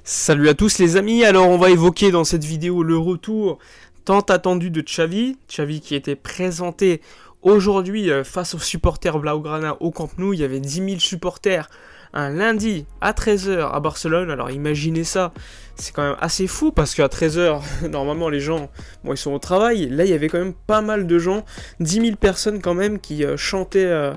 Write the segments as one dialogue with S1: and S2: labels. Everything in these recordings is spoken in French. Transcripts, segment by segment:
S1: Salut à tous les amis, alors on va évoquer dans cette vidéo le retour tant attendu de Xavi qui était présenté aujourd'hui face aux supporters Blaugrana au Camp Nou. Il y avait 10 000 supporters un lundi à 13 h à Barcelone. Alors imaginez ça, c'est quand même assez fou parce qu'à 13 h normalement les gens ils sont au travail. Là il y avait quand même pas mal de gens, 10 000 personnes quand même qui chantaient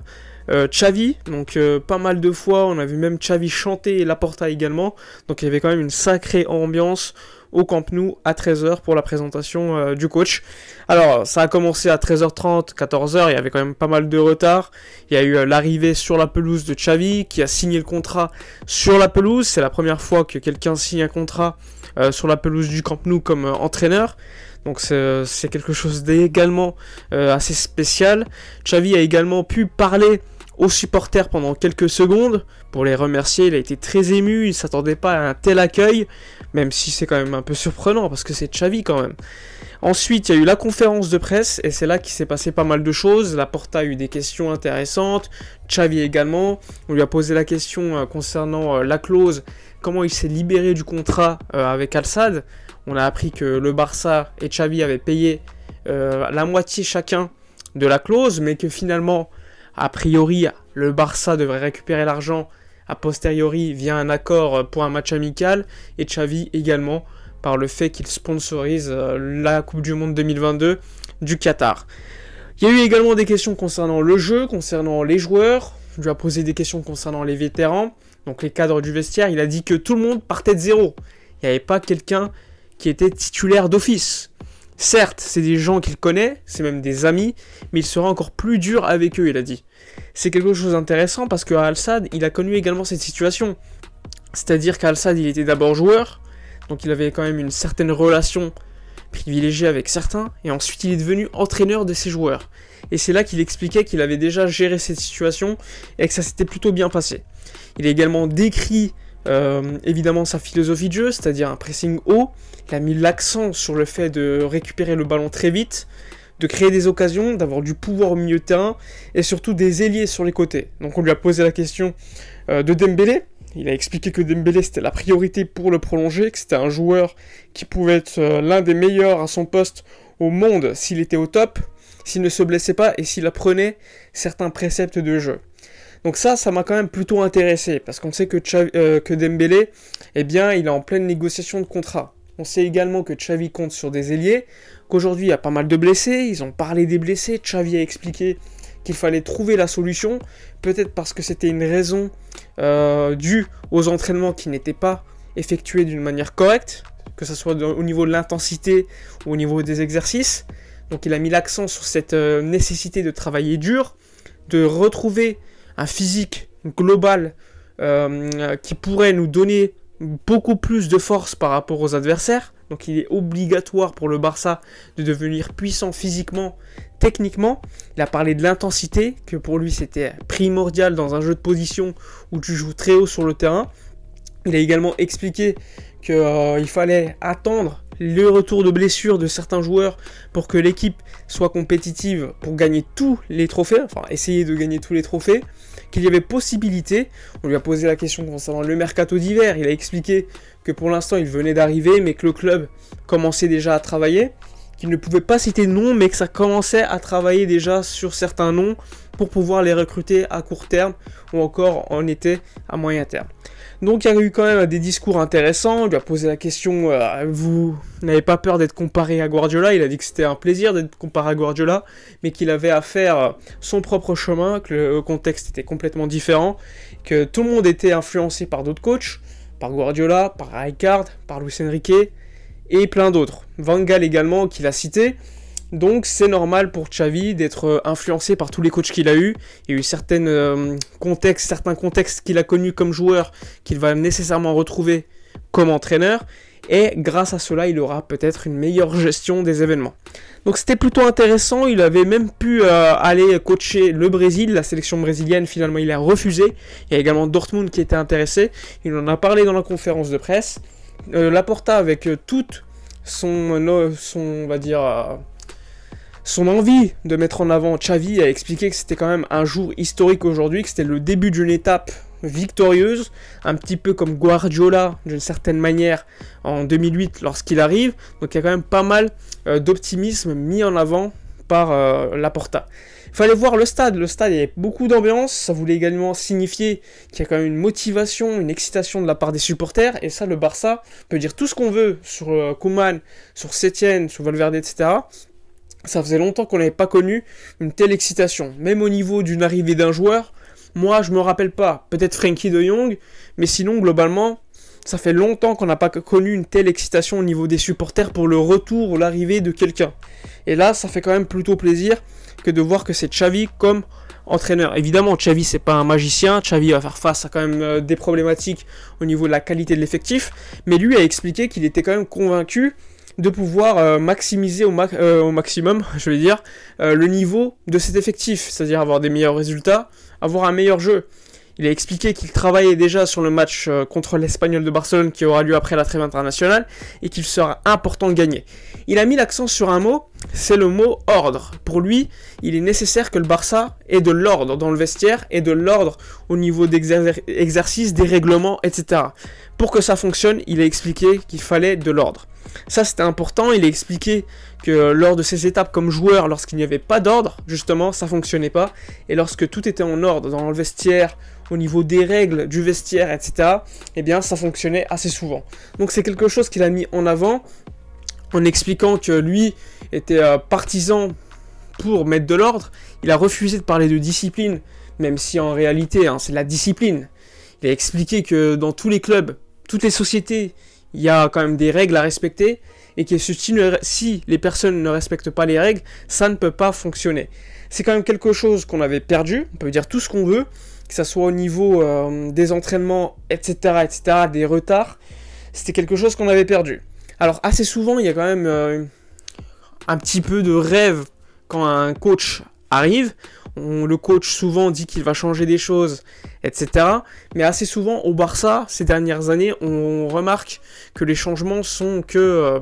S1: Xavi, donc pas mal de fois, on a vu même Xavi chanter et Laporta également, donc il y avait quand même une sacrée ambiance au Camp Nou à 13 h pour la présentation du coach. Alors ça a commencé à 13 h 30, 14 h, il y avait quand même pas mal de retard, il y a eu l'arrivée sur la pelouse de Xavi qui a signé le contrat sur la pelouse, c'est la première fois que quelqu'un signe un contrat sur la pelouse du Camp Nou comme entraîneur. Donc c'est quelque chose d'également assez spécial. Xavi a également pu parler aux supporters pendant quelques secondes pour les remercier. Il a été très ému, il ne s'attendait pas à un tel accueil, même si c'est quand même un peu surprenant parce que c'est Xavi quand même. Ensuite, il y a eu la conférence de presse et c'est là qu'il s'est passé pas mal de choses. Laporta a eu des questions intéressantes, Xavi également. On lui a posé la question concernant la clause, comment il s'est libéré du contrat avec Al-Sadd. On a appris que le Barça et Xavi avaient payé la moitié chacun de la clause, mais que finalement, a priori, le Barça devrait récupérer l'argent a posteriori via un accord pour un match amical, et Xavi également par le fait qu'il sponsorise la Coupe du Monde 2022 du Qatar. Il y a eu également des questions concernant le jeu, concernant les joueurs. On lui a posé des questions concernant les vétérans, donc les cadres du vestiaire. Il a dit que tout le monde partait de zéro. Il n'y avait pas quelqu'un qui était titulaire d'office. Certes, c'est des gens qu'il connaît, c'est même des amis, mais il sera encore plus dur avec eux, il a dit. C'est quelque chose d'intéressant parce qu'à Al-Sadd, il a connu également cette situation. C'est-à-dire qu'à Al-Sadd, il était d'abord joueur, donc il avait quand même une certaine relation privilégiée avec certains, et ensuite il est devenu entraîneur de ces joueurs. Et c'est là qu'il expliquait qu'il avait déjà géré cette situation et que ça s'était plutôt bien passé. Il a également décrit évidemment sa philosophie de jeu, c'est-à-dire un pressing haut. Il a mis l'accent sur le fait de récupérer le ballon très vite, de créer des occasions, d'avoir du pouvoir au milieu de terrain, et surtout des ailiers sur les côtés. Donc on lui a posé la question de Dembélé. Il a expliqué que Dembélé c'était la priorité pour le prolonger, que c'était un joueur qui pouvait être l'un des meilleurs à son poste au monde s'il était au top, s'il ne se blessait pas et s'il apprenait certains préceptes de jeu. Donc ça m'a quand même plutôt intéressé, parce qu'on sait que Dembélé, eh bien, il est en pleine négociation de contrat. On sait également que Xavi compte sur des ailiers, qu'aujourd'hui il y a pas mal de blessés, ils ont parlé des blessés, Xavi a expliqué qu'il fallait trouver la solution, peut-être parce que c'était une raison due aux entraînements qui n'étaient pas effectués d'une manière correcte, que ce soit au niveau de l'intensité ou au niveau des exercices. Donc il a mis l'accent sur cette nécessité de travailler dur, de retrouver un physique global qui pourrait nous donner beaucoup plus de force par rapport aux adversaires. Donc il est obligatoire pour le Barça de devenir puissant physiquement, techniquement. Il a parlé de l'intensité, que pour lui c'était primordial dans un jeu de position où tu joues très haut sur le terrain. Il a également expliqué qu'il fallait attendre le retour de blessure de certains joueurs pour que l'équipe soit compétitive pour gagner tous les trophées, enfin essayer de gagner tous les trophées, qu'il y avait possibilité. On lui a posé la question concernant le mercato d'hiver, il a expliqué que pour l'instant il venait d'arriver mais que le club commençait déjà à travailler, qu'il ne pouvait pas citer de nom mais que ça commençait à travailler déjà sur certains noms pour pouvoir les recruter à court terme ou encore en été à moyen terme. Donc il y a eu quand même des discours intéressants. On lui a posé la question, vous n'avez pas peur d'être comparé à Guardiola? Il a dit que c'était un plaisir d'être comparé à Guardiola, mais qu'il avait à faire son propre chemin, que le contexte était complètement différent, que tout le monde était influencé par d'autres coachs, par Guardiola, par Rijkaard, par Luis Enrique, et plein d'autres. Van Gaal également, qu'il a cité. Donc c'est normal pour Xavi d'être influencé par tous les coachs qu'il a eu. Il y a eu certains contextes qu'il a connus comme joueur qu'il va nécessairement retrouver comme entraîneur. Et grâce à cela, il aura peut-être une meilleure gestion des événements. Donc c'était plutôt intéressant. Il avait même pu aller coacher le Brésil, la sélection brésilienne. Finalement, il a refusé. Il y a également Dortmund qui était intéressé. Il en a parlé dans la conférence de presse. Laporta avec toute on va dire... son envie de mettre en avant Xavi, a expliqué que c'était quand même un jour historique aujourd'hui, que c'était le début d'une étape victorieuse, un petit peu comme Guardiola d'une certaine manière en 2008 lorsqu'il arrive. Donc il y a quand même pas mal d'optimisme mis en avant par Laporta. Il fallait voir le stade, il y avait beaucoup d'ambiance, ça voulait également signifier qu'il y a quand même une motivation, une excitation de la part des supporters, et ça le Barça peut dire tout ce qu'on veut sur Koeman, sur Setien, sur Valverde, etc. Ça faisait longtemps qu'on n'avait pas connu une telle excitation, même au niveau d'une arrivée d'un joueur. Moi je me rappelle pas, peut-être Frenkie de Jong, mais sinon globalement ça fait longtemps qu'on n'a pas connu une telle excitation au niveau des supporters pour le retour ou l'arrivée de quelqu'un. Et là ça fait quand même plutôt plaisir que de voir que c'est Xavi comme entraîneur. Évidemment, Xavi c'est pas un magicien, Xavi va faire face à quand même des problématiques au niveau de la qualité de l'effectif, mais lui a expliqué qu'il était quand même convaincu de pouvoir maximiser au maximum, je vais dire, le niveau de cet effectif, c'est-à-dire avoir des meilleurs résultats, avoir un meilleur jeu. Il a expliqué qu'il travaillait déjà sur le match contre l'Espagnol de Barcelone qui aura lieu après la trêve internationale et qu'il sera important de gagner. Il a mis l'accent sur un mot, c'est le mot ordre. Pour lui, il est nécessaire que le Barça ait de l'ordre dans le vestiaire et de l'ordre au niveau d'exercice, des règlements, etc. Pour que ça fonctionne, il a expliqué qu'il fallait de l'ordre. Ça c'était important, il a expliqué que lors de ces étapes comme joueur, lorsqu'il n'y avait pas d'ordre, justement, ça fonctionnait pas. Et lorsque tout était en ordre dans le vestiaire, au niveau des règles du vestiaire, etc., eh bien ça fonctionnait assez souvent. Donc c'est quelque chose qu'il a mis en avant, en expliquant que lui était partisan pour mettre de l'ordre. Il a refusé de parler de discipline, même si en réalité c'est la discipline. Il a expliqué que dans tous les clubs, toutes les sociétés, il y a quand même des règles à respecter, et que si les personnes ne respectent pas les règles, ça ne peut pas fonctionner. C'est quand même quelque chose qu'on avait perdu, on peut dire tout ce qu'on veut, que ça soit au niveau des entraînements, etc., des retards, c'était quelque chose qu'on avait perdu. Alors assez souvent, il y a quand même un petit peu de rêve quand un coach arrive. Le coach souvent dit qu'il va changer des choses, etc. Mais assez souvent au Barça, ces dernières années, on remarque que les changements sont que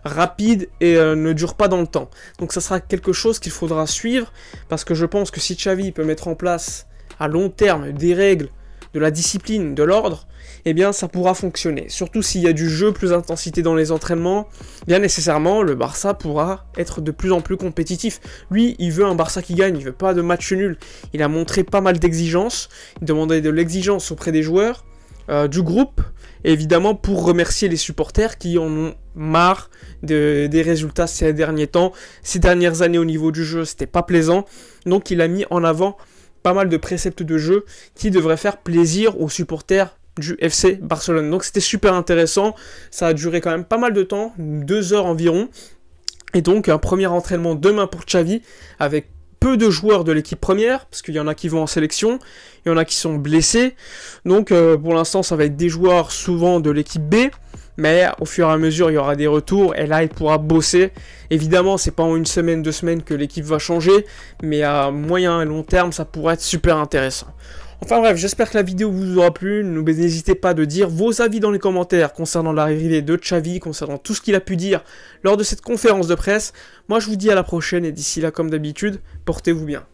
S1: rapides et ne durent pas dans le temps. Donc ça sera quelque chose qu'il faudra suivre, parce que je pense que si Xavi peut mettre en place à long terme des règles, de la discipline, de l'ordre, eh bien ça pourra fonctionner. Surtout s'il y a du jeu, plus d'intensité dans les entraînements, bien nécessairement le Barça pourra être de plus en plus compétitif. Lui, il veut un Barça qui gagne, il veut pas de match nul. Il a montré pas mal d'exigences, il demandait de l'exigence auprès des joueurs, du groupe, et évidemment pour remercier les supporters qui en ont marre des résultats ces derniers temps. Ces dernières années au niveau du jeu, c'était pas plaisant, donc il a mis en avant pas mal de préceptes de jeu qui devraient faire plaisir aux supporters du FC Barcelone. Donc c'était super intéressant, ça a duré quand même pas mal de temps, 2 heures environ, et donc un premier entraînement demain pour Xavi, avec peu de joueurs de l'équipe première, parce qu'il y en a qui vont en sélection, il y en a qui sont blessés, donc pour l'instant ça va être des joueurs souvent de l'équipe B, mais au fur et à mesure il y aura des retours, et là il pourra bosser. Évidemment c'est pas en 1 semaine, 2 semaines que l'équipe va changer, mais à moyen et long terme ça pourrait être super intéressant. Enfin bref, j'espère que la vidéo vous aura plu, n'hésitez pas de dire vos avis dans les commentaires concernant l'arrivée de Xavi, concernant tout ce qu'il a pu dire lors de cette conférence de presse. Moi je vous dis à la prochaine, et d'ici là comme d'habitude, portez-vous bien.